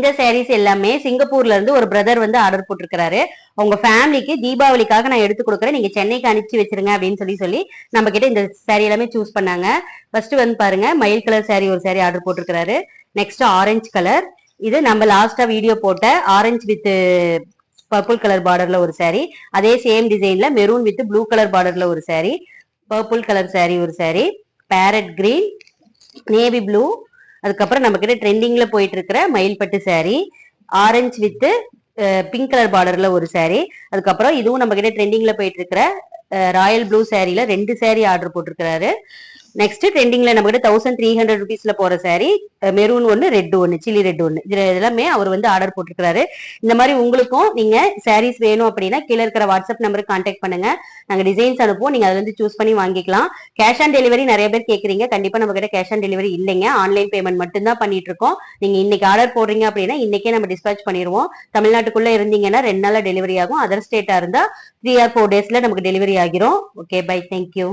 இந்த சாரீஸ் எல்லாமே சிங்கப்பூர்ல இருந்து ஒரு பிரதர் வந்து ஆர்டர் போட்டிருக்காரு. உங்க ஃபேமிலிக்கு தீபாவளிக்காக நான் எடுத்து கொடுக்குறேன், நீங்க சென்னைக்கு அனுப்பிச்சு வச்சிருங்க அப்படின்னு சொல்லி நம்ம கிட்ட இந்த சாரி எல்லாமே சூஸ் பண்ணாங்க. ஃபர்ஸ்ட் வந்து பாருங்க, மயில் கலர் சாரி ஒரு சாரி ஆர்டர் போட்டிருக்காரு. நெக்ஸ்ட் ஆரஞ்சு கலர், இது நம்ம லாஸ்டா வீடியோ போட்ட ஆரஞ்சு வித் பர்பிள் கலர் பார்டர்ல ஒரு சாரி. அதே சேம் டிசைன்ல மெரூன் வித் ப்ளூ கலர் பார்டர்ல ஒரு சாரி. பர்பிள் கலர் சாரி ஒரு sari. Parrot green, navy blue, அதுக்கப்புறம் நம்ம கிட்ட ட்ரெண்டிங்ல போயிட்டு இருக்கிற மயில்பட்டு sari, orange with pink colour பார்டர்ல ஒரு சாரி. அதுக்கப்புறம் இதுவும் நம்ம கிட்ட ட்ரெண்டிங்ல போயிட்டு இருக்கிற ராயல் ப்ளூ சாரில 2 சாரி ஆர்டர் போட்டிருக்காரு. நெக்ஸ்ட் ட்ரெண்டிங்ல நம்ம கிட்ட 1300 ருபீஸ்ல போற சாரி, மெரூன் ஒன்னு, ரெட் ஒன்னு, சில்லி ரெட் ஒன்னு, இதுல எல்லாமே அவர் வந்து ஆர்டர் போட்டிருக்காரு. இந்த மாதிரி உங்களுக்கும் நீங்க சாரீஸ் வேணும் அப்படின்னா கீழே இருக்கிற வாட்ஸ்அப் நம்பருக்கு கான்டாக்ட் பண்ணுங்க, நாங்க டிசைன்ஸ் அனுப்புவோம், நீங்க அதுல இருந்து சூஸ் பண்ணி வாங்கிக்கலாம். கேஷ் ஆன் டெலிவரி நிறைய பேர் கேக்குறீங்க, கண்டிப்பா நம்ம கிட்ட கேஷ் ஆன் டெலிவரி இல்லைங்க, ஆன்லைன் பேமெண்ட் மட்டும் தான் பண்ணிட்டு இருக்கோம். நீங்க இன்னைக்கு ஆர்டர் போடுறீங்க அப்படின்னா இன்னைக்கே நம்ம டிஸ்பேச் பண்ணிடுவோம். தமிழ்நாட்டுக்குள்ள இருந்தீங்கன்னா 2 நாள்ல டெலிவரி ஆகும், அதர் ஸ்டேட்டா இருந்தா 3 or 4 டேஸ்ல நமக்கு டெலிவரி ஆகிரும். Okay, bye, thank you.